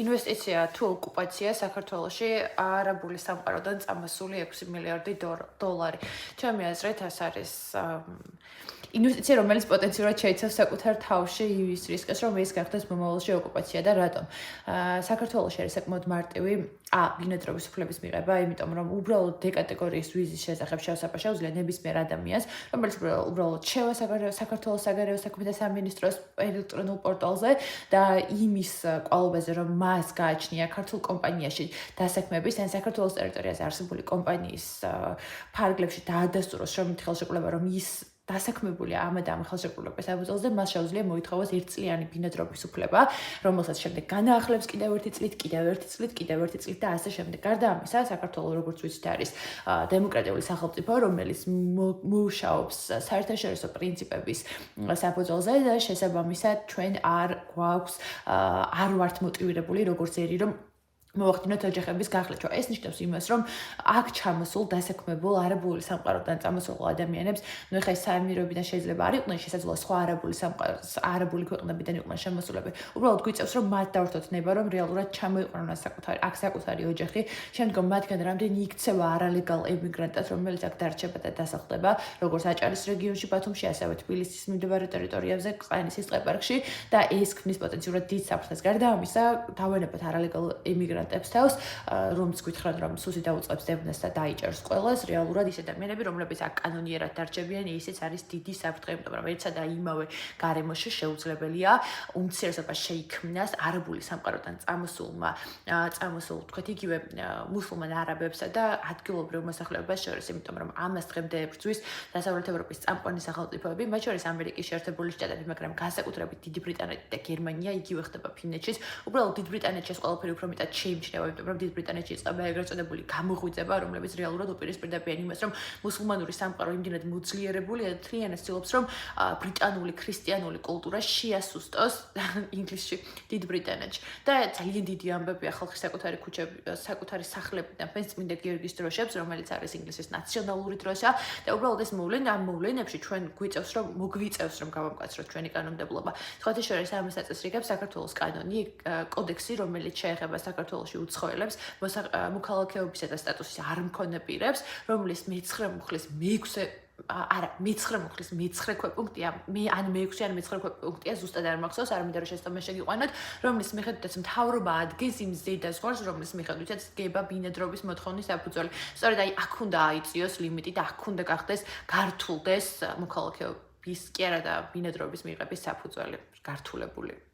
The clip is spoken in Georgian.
ინვესტიცია თუ ოკუპაცია საქართველოში არაბული სამყაროდან წამოსული 6 მილიარდი დოლარი. ჩემი აზრით ეს არის ინვესტიცია, რომელიც პოტენციურად შეიცავს საკუთარ თავში ის რისკს, რომ ეს გახდეს მომავალში ოკუპაცია და რატომ? საქართველოში არის საკმაოდ მარტივი ბინადრობის უფლების მიღება, იმიტომ რომ უბრალოდ D-კატეგორიის ვიზის შესახებ შესაბამისად შეუძლია ნებისმიერ ადამიანს, რომელიც უბრალოდ შევა საქართველოს საგარეო საქმეთა სამინისტროს ელექტრონულ პორტალზე და იმის კვალობაზე, რომ მას გააჩნია ქართულ კომპანიაში დასაქმების ან საქართველოს ტერიტორიაზე არსებული კომპანიის ფარგლებში დაადასტუროს შრომითი ხელშეკრულება, რომ ის დასაქმებულია ამ და ამ ხელშეკრულების საფუძველზე, მას შეუძლია მოითხოვოს 1 წლიანი ბინადრობის უფლება, რომელსაც შემდეგ განაახლებს კიდევ 1 წლით, კიდევ 1 წლით, კიდევ 1 წლით და ასე შემდეგ. გარდა ამისა, საქართველოს როგორც ვიცით არის დემოკრატიული სახელმწიფო, რომელიც მუშაობს საერთაშორისო პრინციპების საფუძველზე და შესაბამისად ჩვენ არ ვართ მოტივირებული როგორც ერი რომ მოვახდინოთ ოჯახების გახლეჩვა. ეს ნიშნავს იმას, რომ აქ ჩამოსულ დასაქმებულ არაბული სამყაროდან წამოსულ ადამიანებს, ნუ ეხლა საამიროებიდან შეიძლება არ იყვნენ შესაძლოა სხვა არაბული ქვეყნებიდან იყვნენ შემოსულები. უბრალოდ გვიწევს, რომ მათ დავართოთ ნება, რომ რეალურად ჩამოიყვანონ საკუთარი ოჯახი, შემდგომ მათგან რამდენი იქცევა არალეგალ ემიგრანტად, რომელიც აქ დარჩება და დასახლდება, როგორც აჭარის რეგიონში, ბათუმში, ასევე თბილისის მიმდებარე ტერიტორიებზე, ყაენისის ტყეპარკში და ეს ქმნის პოტენციურად დიდ საფრთხეს. გარდა ამისა, დავენებოთ არალეგალ ემიგრანტებს თავს, რომც გითხრათ, რომ სუსი დაუწყებს დევნას და დაიჭერს ყველას, რეალურად ის ადამიანები, რომლებიც აქ კანონიერად დარჩებიან, ისიც არის დიდი საფრთხე, იმიტომ რომ ერთსა და იმავე გარემოში შეუძლებელია უმცირესობა შეიქმნას არაბული სამყაროდან წამოსულ, თქვათ, იგივე მუსულმან არაბებსა და ადგილობრივ მოსახლეობას შორის, იმიტომ რომ ამას დღემდე ებრძვის დასავლეთ ევროპის წამყვანი სახელმწიფოები, მათ შორის ამერიკის შეერთებული შტატები, მაგრამ განსაკუთრებით დიდი ბრიტანეთი და გერმანია, იგივე ხდება ფინეთშიც. უბრალოდ დიდ ბრიტანეთში ეს ყველაფერი უფრო მეტად შეიმჩნევა, იმიტომ რომ დიდ ბრიტანეთში იწყება ეგრეთ წოდებული გამოღვიძება, რომლებიც რეალურად უპირისპირდებიან იმას, რომ მუსულმანური სამყარო იმდენად მოძლიერებულია და თლიანად ცდილობს, რომ ბრიტანული ქრისტიანული კულტურა შეასუსტოს ინგლისში, დიდ ბრიტანეთში. და ძალიან დიდი ამბებია ხალხის საკუთარი სახლები და წმინდა გიორგის დროშებს, რომელიც არის ინგლისის ნაციონალური დროშა და უბრალოდ ეს ამ მოვლენებში ჩვენ გვიწევს, რომ გავამკაცროთ ჩვენი კანონმდებლობა. სხვათა შორის ამას აწესრიგებს საქართველოს კანონი, კოდექსი, რომელიც შეეხება საქართველოში უცხოელებს, მოქალაქეობისა და სტატუსის არ მქონე პირებს, რომლის მე-9 მუხლის მე-9 ქვეპუნქტია, ან მე-6 ან მე-9 ქვეპუნქტია, ზუსტად არ მახსოვს, არ მინდა რომ შესაბამისად შეგიყვანოთ, რომლის მიხედვითაც მთავრობა ადგენს იმ ზედაზღვარს, რომლის მიხედვითაც დგება ბინადრობის მოთხოვნის საფუძველი. სწორედ აქ უნდა აიწიოს ლიმიტი და აქ უნდა გახდეს გართულდეს მოქალაქეობის კი არა და ბინადრობის მიღების საფუძველი გართულებული.